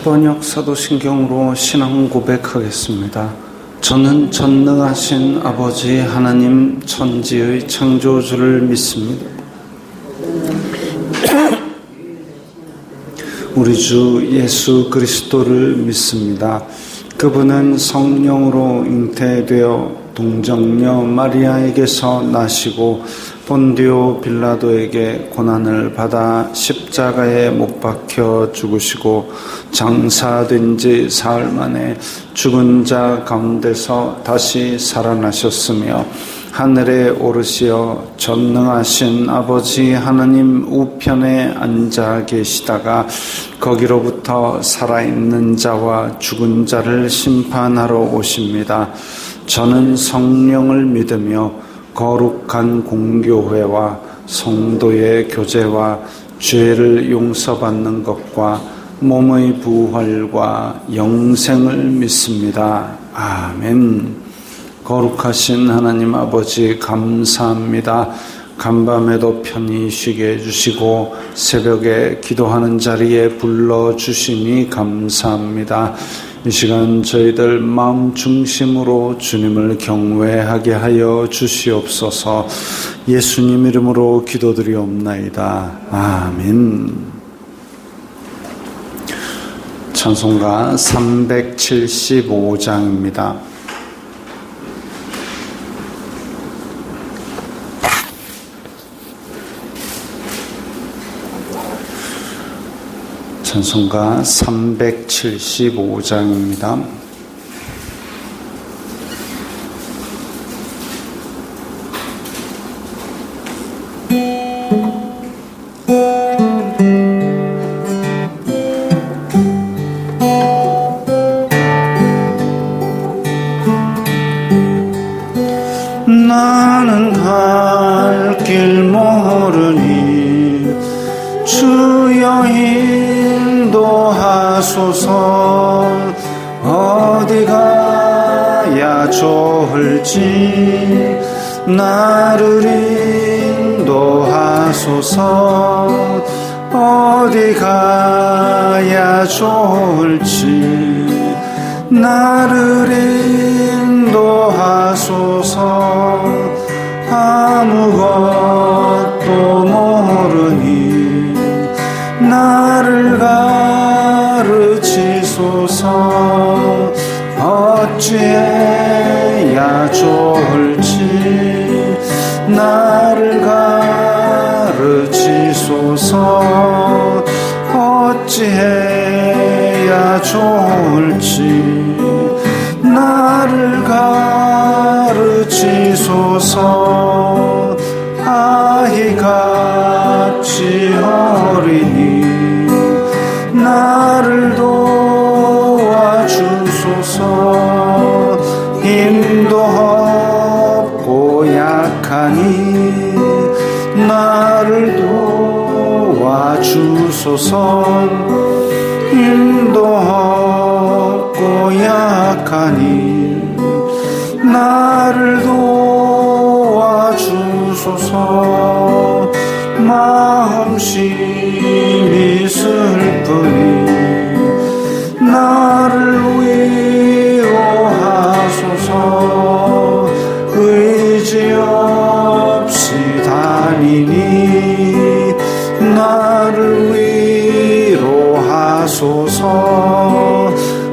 번역 사도신경으로 신앙 고백하겠습니다. 저는 전능하신 아버지 하나님 천지의 창조주를 믿습니다. 우리 주 예수 그리스도를 믿습니다. 그분은 성령으로 잉태되어 동정녀 마리아에게서 나시고 본디오 빌라도에게 고난을 받아 십자가에 못 박혀 죽으시고 장사된 지 사흘 만에 죽은 자 가운데서 다시 살아나셨으며 하늘에 오르시어 전능하신 아버지 하나님 우편에 앉아 계시다가 거기로부터 살아있는 자와 죽은 자를 심판하러 오십니다. 저는 성령을 믿으며 거룩한 공교회와 성도의 교제와 죄를 용서받는 것과 몸의 부활과 영생을 믿습니다. 아멘. 거룩하신 하나님 아버지 감사합니다. 간밤에도 편히 쉬게 해주시고 새벽에 기도하는 자리에 불러주시니 감사합니다. 이 시간 저희들 마음 중심으로 주님을 경외하게 하여 주시옵소서. 예수님 이름으로 기도드리옵나이다. 아멘. 찬송가 375장입니다. 찬송가 375장입니다. 나는 갈 길 모르니 주여 인도하소서. 어디 가야 좋을지 나를 인도하소서. 어디 가야 좋을지 나를 인도하소서. 아무것도 모르니 나를 가르치소서. 어찌해야 좋을지 나를 가르치소서. 어찌해야 좋을지 나를 가르치소서. 아이같이 어리니 나를 도와주소서. 힘도 없고 약하니 나를 도와주소서. 힘도 없고 약하니 나를 도와주소서. 마음심이 슬프니 나를 위로하소서. 의지 없이 다니니 나를 위로하소서.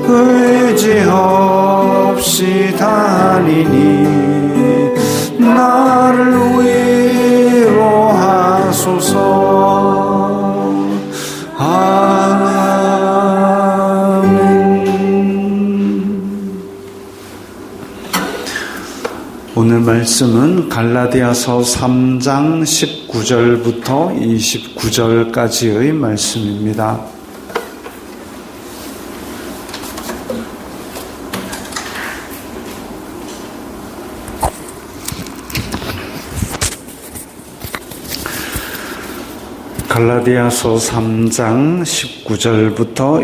의지 없이 다니니 나를 위로하소서. 아멘. 오늘 말씀은 갈라디아서 3장 19절부터 29절까지의 말씀입니다. 갈라디아서 3장 19절부터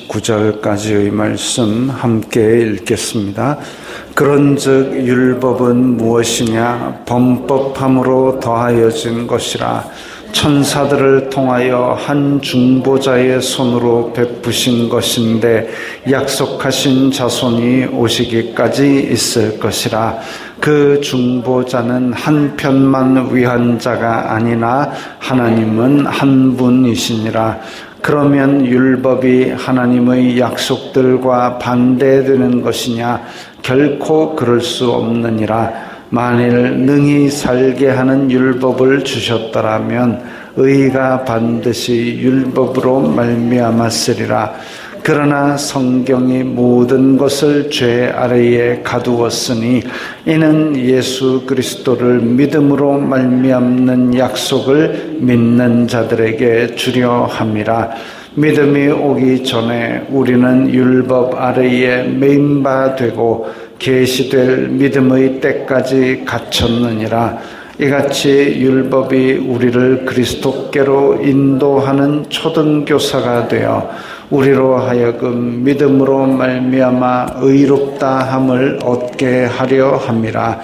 29절까지의 말씀 함께 읽겠습니다. 그런즉 율법은 무엇이냐? 범법함으로 더하여진 것이라. 천사들을 통하여 한 중보자의 손으로 베푸신 것인데 약속하신 자손이 오시기까지 있을 것이라. 그 중보자는 한편만 위한 자가 아니나 하나님은 한 분이시니라. 그러면 율법이 하나님의 약속들과 반대되는 것이냐? 결코 그럴 수 없느니라. 만일 능히 살게 하는 율법을 주셨더라면 의가 반드시 율법으로 말미암았으리라. 그러나 성경이 모든 것을 죄 아래에 가두었으니 이는 예수 그리스도를 믿음으로 말미암는 약속을 믿는 자들에게 주려 함이라. 믿음이 오기 전에 우리는 율법 아래에 매인 바 되고 계시될 믿음의 때까지 갇혔느니라. 이같이 율법이 우리를 그리스도께로 인도하는 초등교사가 되어 우리로 하여금 믿음으로 말미암아 의롭다 함을 얻게 하려 함이라.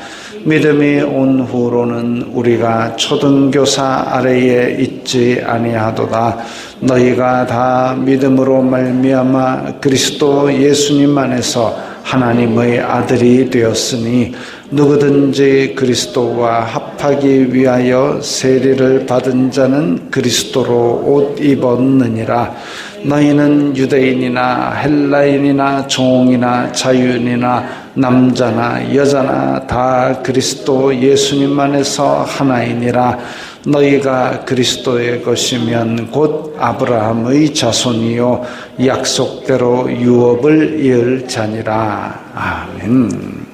믿음이 온 후로는 우리가 초등교사 아래에 있지 아니하도다. 너희가 다 믿음으로 말미암아 그리스도 예수님 안에서 하나님의 아들이 되었으니 누구든지 그리스도와 합하기 위하여 세례를 받은 자는 그리스도로 옷 입었느니라. 너희는 유대인이나 헬라인이나 종이나 자유인이나 남자나 여자나 다 그리스도 예수님 안에서 하나이니라. 너희가 그리스도의 것이면 곧 아브라함의 자손이요 약속대로 유업을 이을 자니라. 아멘.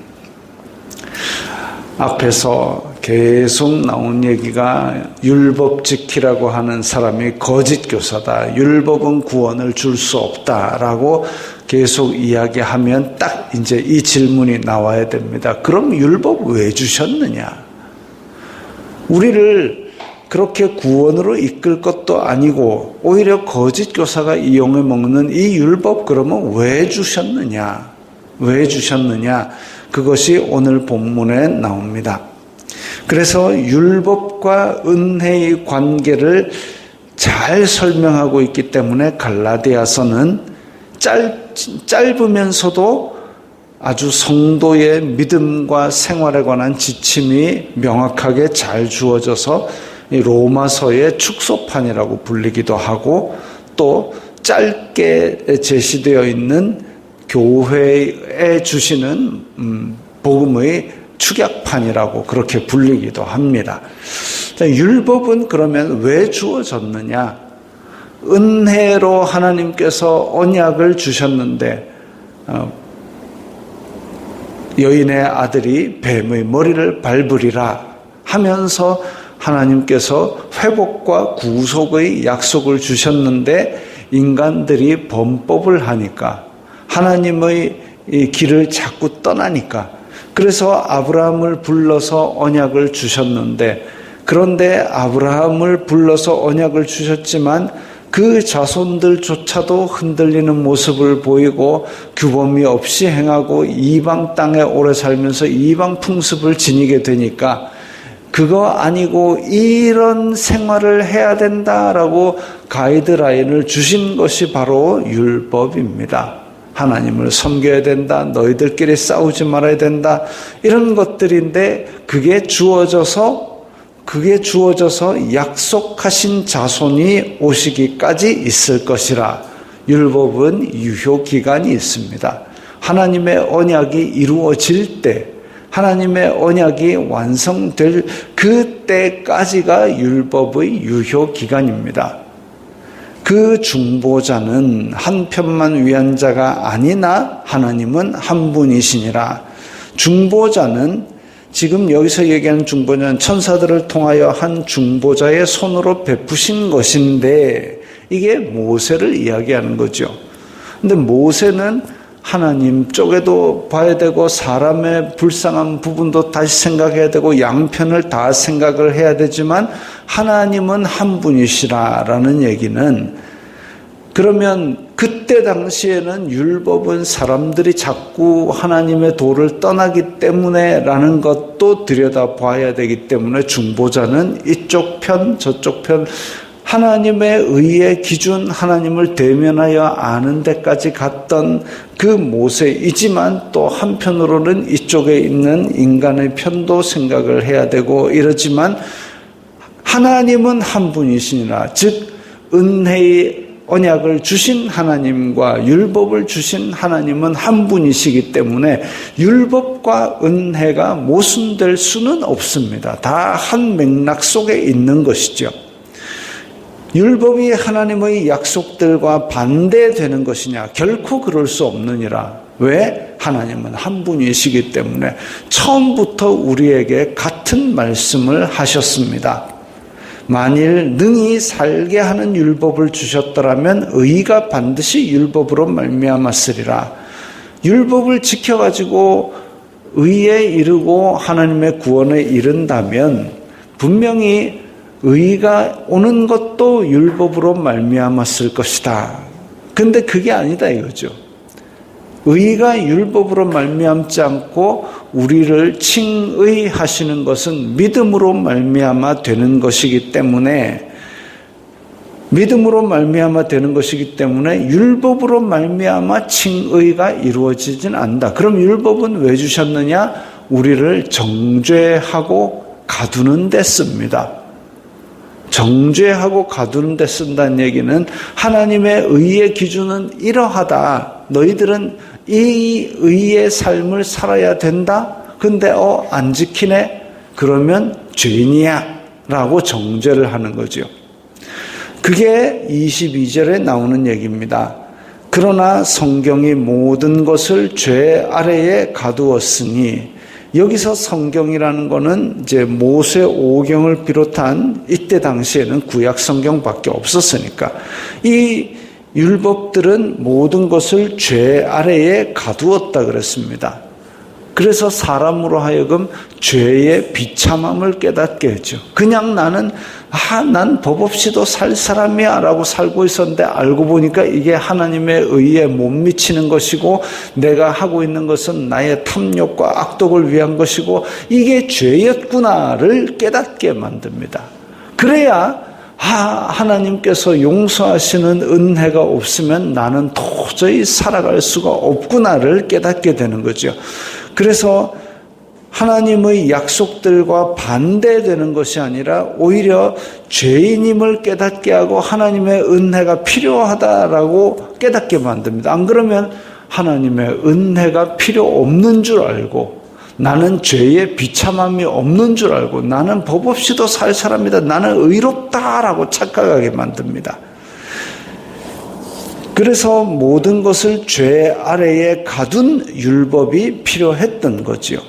앞에서 계속 나온 얘기가 율법 지키라고 하는 사람이 거짓 교사다. 율법은 구원을 줄 수 없다라고 계속 이야기하면 딱 이제 이 질문이 나와야 됩니다. 그럼 율법 왜 주셨느냐? 우리를 그렇게 구원으로 이끌 것도 아니고 오히려 거짓 교사가 이용해 먹는 이 율법 그러면 왜 주셨느냐? 왜 주셨느냐? 그것이 오늘 본문에 나옵니다. 그래서 율법과 은혜의 관계를 잘 설명하고 있기 때문에 갈라디아서는 짧으면서도 아주 성도의 믿음과 생활에 관한 지침이 명확하게 잘 주어져서 로마서의 축소판이라고 불리기도 하고 또 짧게 제시되어 있는 교회에 주시는 복음의 축약판이라고 그렇게 불리기도 합니다. 율법은 그러면 왜 주어졌느냐? 은혜로 하나님께서 언약을 주셨는데 여인의 아들이 뱀의 머리를 밟으리라 하면서 하나님께서 회복과 구속의 약속을 주셨는데 인간들이 범법을 하니까 하나님의 길을 자꾸 떠나니까 그래서 아브라함을 불러서 언약을 주셨는데 그런데 아브라함을 불러서 언약을 주셨지만 그 자손들조차도 흔들리는 모습을 보이고 규범이 없이 행하고 이방 땅에 오래 살면서 이방 풍습을 지니게 되니까 그거 아니고 이런 생활을 해야 된다라고 가이드라인을 주신 것이 바로 율법입니다. 하나님을 섬겨야 된다. 너희들끼리 싸우지 말아야 된다. 이런 것들인데 그게 주어져서 약속하신 자손이 오시기까지 있을 것이라. 율법은 유효기간이 있습니다. 하나님의 언약이 이루어질 때 하나님의 언약이 완성될 그때까지가 율법의 유효기간입니다. 그 중보자는 한편만 위한 자가 아니나 하나님은 한 분이시니라. 중보자는 지금 여기서 얘기하는 중보자는 천사들을 통하여 한 중보자의 손으로 베푸신 것인데 이게 모세를 이야기하는 거죠. 근데 모세는 하나님 쪽에도 봐야 되고 사람의 불쌍한 부분도 다시 생각해야 되고 양편을 다 생각을 해야 되지만 하나님은 한 분이시라라는 얘기는 그러면 그때 당시에는 율법은 사람들이 자꾸 하나님의 도를 떠나기 때문에라는 것도 들여다봐야 되기 때문에 중보자는 이쪽 편 저쪽 편 하나님의 의의 기준, 하나님을 대면하여 아는 데까지 갔던 그 모세이지만 또 한편으로는 이쪽에 있는 인간의 편도 생각을 해야 되고 이러지만 하나님은 한 분이시니라. 즉 은혜의 언약을 주신 하나님과 율법을 주신 하나님은 한 분이시기 때문에 율법과 은혜가 모순될 수는 없습니다. 다 한 맥락 속에 있는 것이죠. 율법이 하나님의 약속들과 반대되는 것이냐? 결코 그럴 수 없느니라. 왜? 하나님은 한 분이시기 때문에 처음부터 우리에게 같은 말씀을 하셨습니다. 만일 능히 살게 하는 율법을 주셨더라면 의가 반드시 율법으로 말미암았으리라. 율법을 지켜가지고 의에 이르고 하나님의 구원에 이른다면 분명히 의가 오는 것도 율법으로 말미암았을 것이다. 근데 그게 아니다 이거죠. 의가 율법으로 말미암지 않고 우리를 칭의하시는 것은 믿음으로 말미암아 되는 것이기 때문에 율법으로 말미암아 칭의가 이루어지진 않는다. 그럼 율법은 왜 주셨느냐? 우리를 정죄하고 가두는 데 씁니다. 정죄하고 가두는 데 쓴다는 얘기는 하나님의 의의 기준은 이러하다. 너희들은 이 의의 삶을 살아야 된다. 근데 안 지키네. 그러면 죄인이야 라고 정죄를 하는 거죠. 그게 22절에 나오는 얘기입니다. 그러나 성경이 모든 것을 죄 아래에 가두었으니, 여기서 성경이라는 거는 이제 모세 오경을 비롯한 이때 당시에는 구약 성경밖에 없었으니까 이 율법들은 모든 것을 죄 아래에 가두었다 그랬습니다. 그래서 사람으로 하여금 죄의 비참함을 깨닫게 했죠. 그냥 난 법 없이도 살 사람이야 라고 살고 있었는데 알고 보니까 이게 하나님의 의에 못 미치는 것이고 내가 하고 있는 것은 나의 탐욕과 악독을 위한 것이고 이게 죄였구나를 깨닫게 만듭니다. 그래야 하나님께서 용서하시는 은혜가 없으면 나는 도저히 살아갈 수가 없구나를 깨닫게 되는 거죠. 그래서 하나님의 약속들과 반대되는 것이 아니라 오히려 죄인임을 깨닫게 하고 하나님의 은혜가 필요하다라고 깨닫게 만듭니다. 안 그러면 하나님의 은혜가 필요 없는 줄 알고 나는 죄의 비참함이 없는 줄 알고 나는 법 없이도 살 사람이다. 나는 의롭다라고 착각하게 만듭니다. 그래서 모든 것을 죄 아래에 가둔 율법이 필요했던 거지요.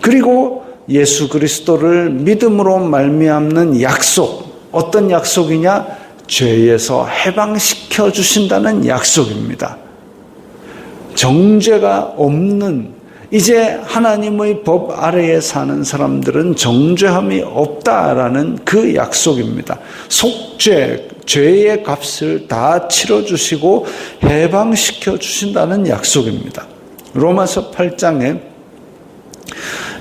그리고 예수 그리스도를 믿음으로 말미암는 약속, 어떤 약속이냐? 죄에서 해방시켜 주신다는 약속입니다. 정죄가 없는, 이제 하나님의 법 아래에 사는 사람들은 정죄함이 없다라는 그 약속입니다. 속죄, 죄의 값을 다 치러주시고 해방시켜 주신다는 약속입니다. 로마서 8장에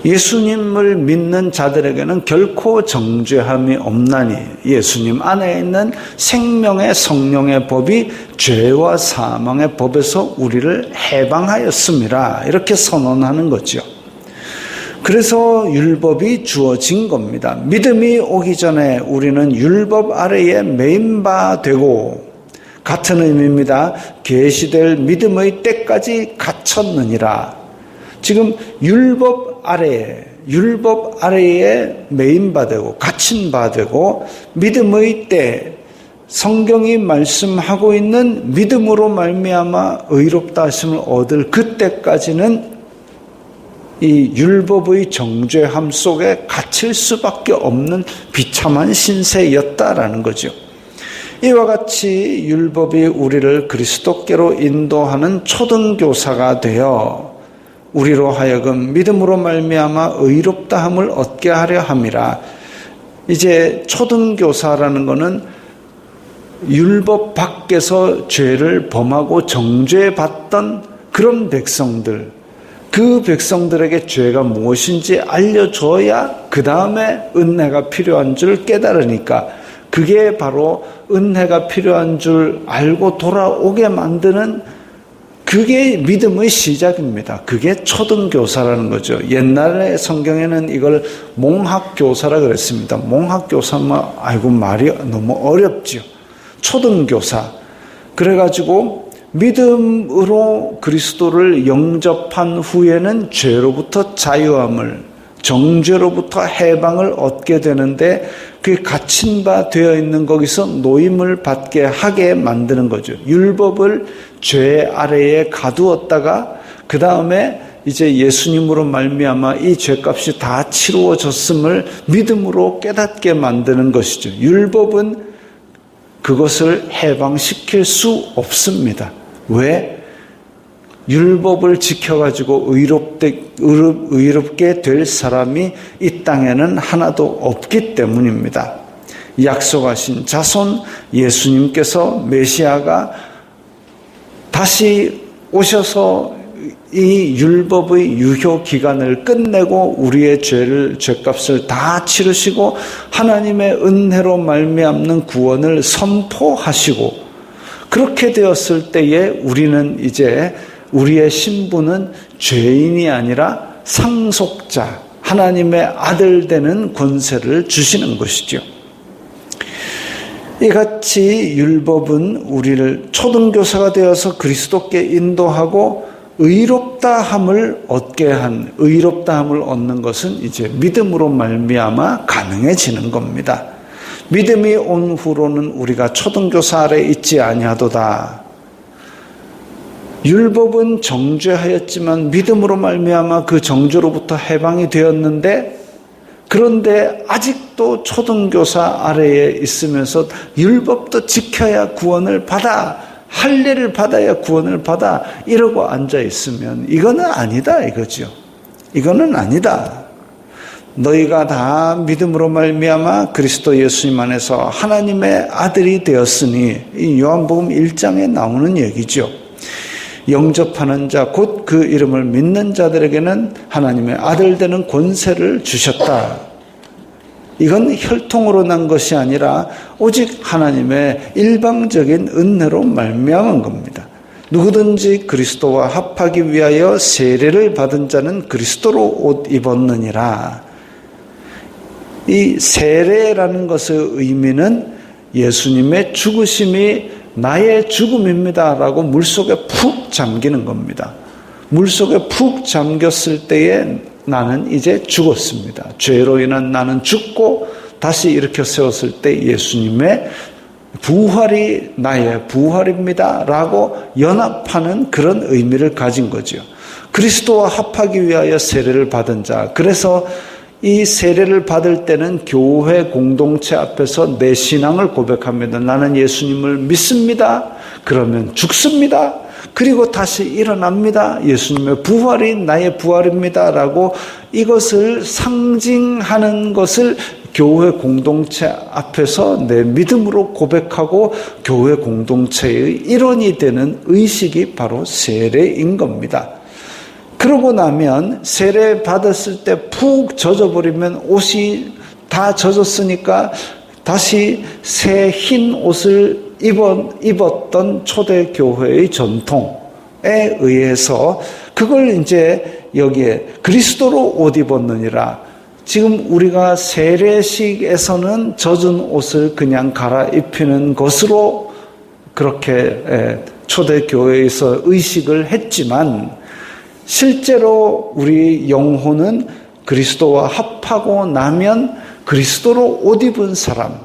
예수님을 믿는 자들에게는 결코 정죄함이 없나니 예수님 안에 있는 생명의 성령의 법이 죄와 사망의 법에서 우리를 해방하였음이라 이렇게 선언하는 거죠. 그래서 율법이 주어진 겁니다. 믿음이 오기 전에 우리는 율법 아래에 매인 바 되고, 같은 의미입니다. 계시될 믿음의 때까지 갇혔느니라. 지금 율법 아래에 매인 바 되고 갇힌 바 되고 믿음의 때, 성경이 말씀하고 있는 믿음으로 말미암아 의롭다 하심을 얻을 그때까지는 이 율법의 정죄함 속에 갇힐 수밖에 없는 비참한 신세였다라는 거죠. 이와 같이 율법이 우리를 그리스도께로 인도하는 초등교사가 되어 우리로 하여금 믿음으로 말미암아 의롭다함을 얻게 하려 함이라. 이제 초등교사라는 것은 율법 밖에서 죄를 범하고 정죄받던 그런 백성들, 그 백성들에게 죄가 무엇인지 알려줘야 그 다음에 은혜가 필요한 줄 깨달으니까, 그게 바로 은혜가 필요한 줄 알고 돌아오게 만드는, 그게 믿음의 시작입니다. 그게 초등교사라는 거죠. 옛날에 성경에는 이걸 몽학교사라 그랬습니다. 몽학교사면 아이고 말이 너무 어렵죠. 초등교사. 그래가지고 믿음으로 그리스도를 영접한 후에는 죄로부터 자유함을, 정죄로부터 해방을 얻게 되는데, 그게 갇힌 바 되어 있는 거기서 노임을 받게 하게 만드는 거죠. 율법을 죄 아래에 가두었다가 그 다음에 이제 예수님으로 말미암아 이 죄값이 다 치루어졌음을 믿음으로 깨닫게 만드는 것이죠. 율법은 그것을 해방시킬 수 없습니다. 왜? 율법을 지켜가지고 의롭게 될 사람이 이 땅에는 하나도 없기 때문입니다. 약속하신 자손 예수님께서, 메시아가 다시 오셔서 이 율법의 유효 기간을 끝내고 우리의 죄값을 다 치르시고 하나님의 은혜로 말미암는 구원을 선포하시고, 그렇게 되었을 때에 우리는 이제 우리의 신분은 죄인이 아니라 상속자, 하나님의 아들 되는 권세를 주시는 것이죠. 이같이 율법은 우리를 초등교사가 되어서 그리스도께 인도하고 의롭다함을 얻는 것은 이제 믿음으로 말미암아 가능해지는 겁니다. 믿음이 온 후로는 우리가 초등교사 아래 있지 아니하도다. 율법은 정죄하였지만 믿음으로 말미암아 그 정죄로부터 해방이 되었는데, 그런데 아직도 초등교사 아래에 있으면서 율법도 지켜야 구원을 받아, 할례를 받아야 구원을 받아, 이러고 앉아 있으면 이거는 아니다 이거죠. 이거는 아니다. 너희가 다 믿음으로 말미암아 그리스도 예수님 안에서 하나님의 아들이 되었으니, 이 요한복음 1장에 나오는 얘기죠. 영접하는 자, 곧 그 이름을 믿는 자들에게는 하나님의 아들 되는 권세를 주셨다. 이건 혈통으로 난 것이 아니라 오직 하나님의 일방적인 은혜로 말미암은 겁니다. 누구든지 그리스도와 합하기 위하여 세례를 받은 자는 그리스도로 옷 입었느니라. 이 세례라는 것의 의미는 예수님의 죽으심이 나의 죽음입니다 라고 물속에 푹 잠기는 겁니다. 물속에 푹 잠겼을 때에 나는 이제 죽었습니다. 죄로 인한 나는 죽고 다시 일으켜 세웠을 때 예수님의 부활이 나의 부활입니다 라고 연합하는 그런 의미를 가진 거죠. 그리스도와 합하기 위하여 세례를 받은 자. 그래서 이 세례를 받을 때는 교회 공동체 앞에서 내 신앙을 고백합니다. 나는 예수님을 믿습니다. 그러면 죽습니다. 그리고 다시 일어납니다. 예수님의 부활이 나의 부활입니다 라고 이것을 상징하는 것을 교회 공동체 앞에서 내 믿음으로 고백하고 교회 공동체의 일원이 되는 의식이 바로 세례인 겁니다. 그러고 나면 세례 받았을 때 푹 젖어버리면 옷이 다 젖었으니까 다시 새 흰 옷을 입었던 초대교회의 전통에 의해서 그걸 이제 여기에 그리스도로 옷 입었느니라. 지금 우리가 세례식에서는 젖은 옷을 그냥 갈아입히는 것으로 그렇게 초대교회에서 의식을 했지만, 실제로 우리 영혼은 그리스도와 합하고 나면 그리스도로 옷 입은 사람,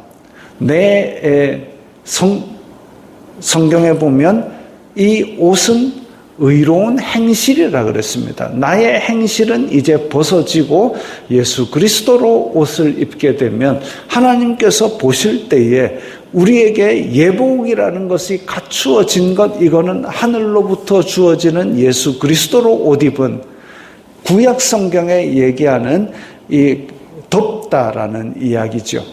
성경에 보면 이 옷은 의로운 행실이라 그랬습니다. 나의 행실은 이제 벗어지고 예수 그리스도로 옷을 입게 되면 하나님께서 보실 때에 우리에게 예복이라는 것이 갖추어진 것, 이거는 하늘로부터 주어지는 예수 그리스도로 옷 입은, 구약 성경에 얘기하는 이 덮다라는 이야기죠.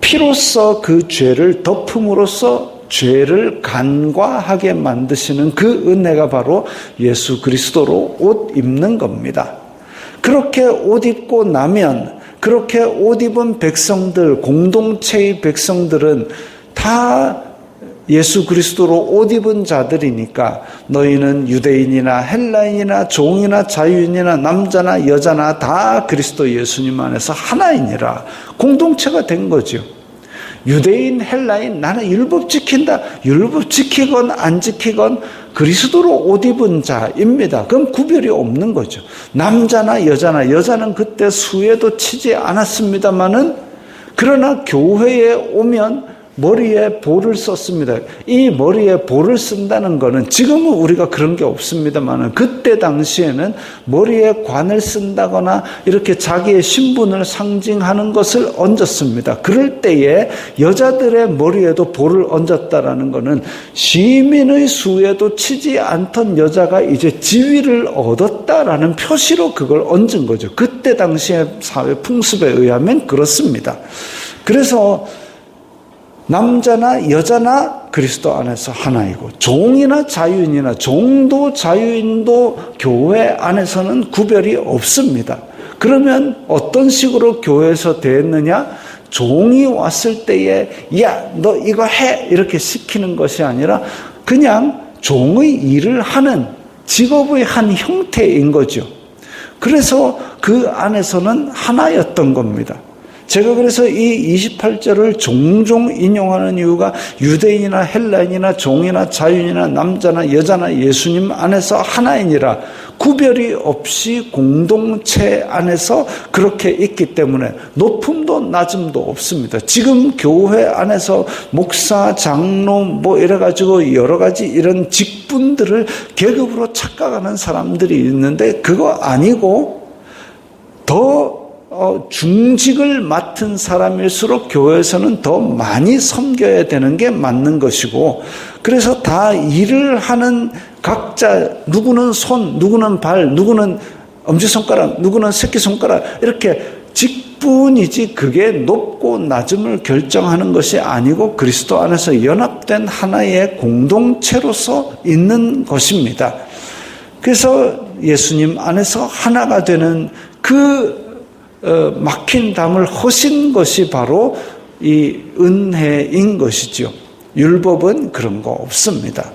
피로써 그 죄를 덮음으로써 죄를 간과하게 만드시는 그 은혜가 바로 예수 그리스도로 옷 입는 겁니다. 그렇게 옷 입고 나면, 그렇게 옷 입은 백성들, 공동체의 백성들은 다 예수 그리스도로 옷 입은 자들이니까 너희는 유대인이나 헬라인이나 종이나 자유인이나 남자나 여자나 다 그리스도 예수님 안에서 하나이니라. 공동체가 된 거죠. 유대인, 헬라인, 나는 율법 지킨다. 율법 지키건 안 지키건 그리스도로 옷 입은 자입니다. 그럼 구별이 없는 거죠. 남자나 여자나, 여자는 그때 수에도 치지 않았습니다마는, 그러나 교회에 오면 머리에 볼을 썼습니다. 이 머리에 볼을 쓴다는 것은, 지금은 우리가 그런 게 없습니다만 그때 당시에는 머리에 관을 쓴다거나 이렇게 자기의 신분을 상징하는 것을 얹었습니다. 그럴 때에 여자들의 머리에도 볼을 얹었다라는 것은 시민의 수에도 치지 않던 여자가 이제 지위를 얻었다라는 표시로 그걸 얹은 거죠. 그때 당시의 사회 풍습에 의하면 그렇습니다. 그래서 남자나 여자나 그리스도 안에서 하나이고, 종이나 자유인이나, 종도 자유인도 교회 안에서는 구별이 없습니다. 그러면 어떤 식으로 교회에서 대했느냐? 종이 왔을 때에 야, 너 이거 해, 이렇게 시키는 것이 아니라 그냥 종의 일을 하는 직업의 한 형태인 거죠. 그래서 그 안에서는 하나였던 겁니다. 제가 그래서 이 28절을 종종 인용하는 이유가 유대인이나 헬라인이나 종이나 자유인이나 남자나 여자나 예수님 안에서 하나이니라, 구별이 없이 공동체 안에서 그렇게 있기 때문에 높음도 낮음도 없습니다. 지금 교회 안에서 목사, 장로 뭐 이래가지고 여러 가지 이런 직분들을 계급으로 착각하는 사람들이 있는데 그거 아니고, 더 중직을 맡은 사람일수록 교회에서는 더 많이 섬겨야 되는 게 맞는 것이고, 그래서 다 일을 하는 각자, 누구는 손, 누구는 발, 누구는 엄지손가락, 누구는 새끼손가락, 이렇게 직분이지 그게 높고 낮음을 결정하는 것이 아니고 그리스도 안에서 연합된 하나의 공동체로서 있는 것입니다. 그래서 예수님 안에서 하나가 되는 그 막힌 담을 허신 것이 바로 이 은혜인 것이죠. 율법은 그런 거 없습니다.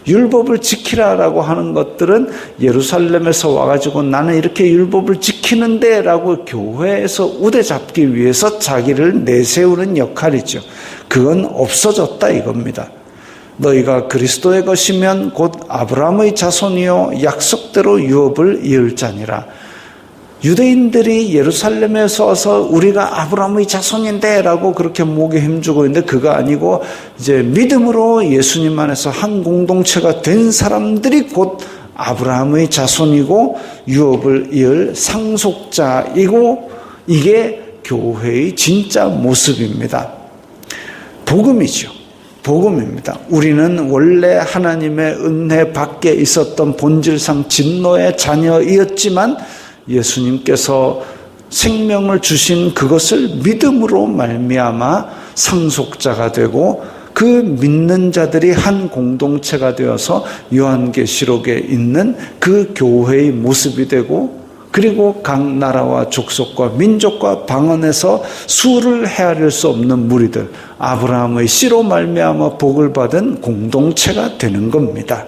율법을 지키라라고 하는 것들은 예루살렘에서 와가지고 나는 이렇게 율법을 지키는데 라고 교회에서 우대 잡기 위해서 자기를 내세우는 역할이죠. 그건 없어졌다 이겁니다. 너희가 그리스도의 것이면 곧 아브라함의 자손이요 약속대로 유업을 이을 자니라. 유대인들이 예루살렘에서 와서 우리가 아브라함의 자손인데 라고 그렇게 목에 힘주고 있는데 그거 아니고, 이제 믿음으로 예수님 안에서 한 공동체가 된 사람들이 곧 아브라함의 자손이고 유업을 이을 상속자이고, 이게 교회의 진짜 모습입니다. 복음이죠. 복음입니다. 우리는 원래 하나님의 은혜 밖에 있었던 본질상 진노의 자녀이었지만 예수님께서 생명을 주신 그것을 믿음으로 말미암아 상속자가 되고, 그 믿는 자들이 한 공동체가 되어서 요한계시록에 있는 그 교회의 모습이 되고, 그리고 각 나라와 족속과 민족과 방언에서 수를 헤아릴 수 없는 무리들, 아브라함의 씨로 말미암아 복을 받은 공동체가 되는 겁니다.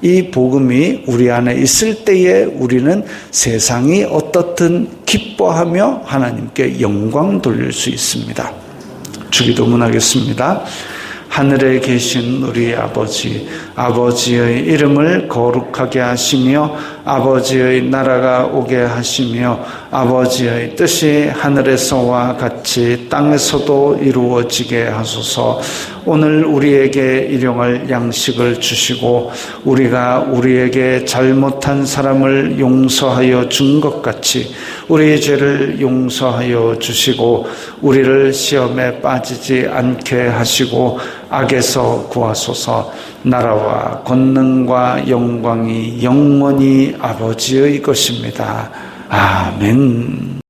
이 복음이 우리 안에 있을 때에 우리는 세상이 어떻든 기뻐하며 하나님께 영광 돌릴 수 있습니다. 주기도문하겠습니다. 하늘에 계신 우리 아버지, 아버지의 이름을 거룩하게 하시며 아버지의 나라가 오게 하시며 아버지의 뜻이 하늘에서와 같이 땅에서도 이루어지게 하소서. 오늘 우리에게 일용할 양식을 주시고 우리가 우리에게 잘못한 사람을 용서하여 준 것 같이 우리의 죄를 용서하여 주시고 우리를 시험에 빠지지 않게 하시고 악에서 구하소서. 나라와 권능과 영광이 영원히 아버지의 것입니다. 아멘.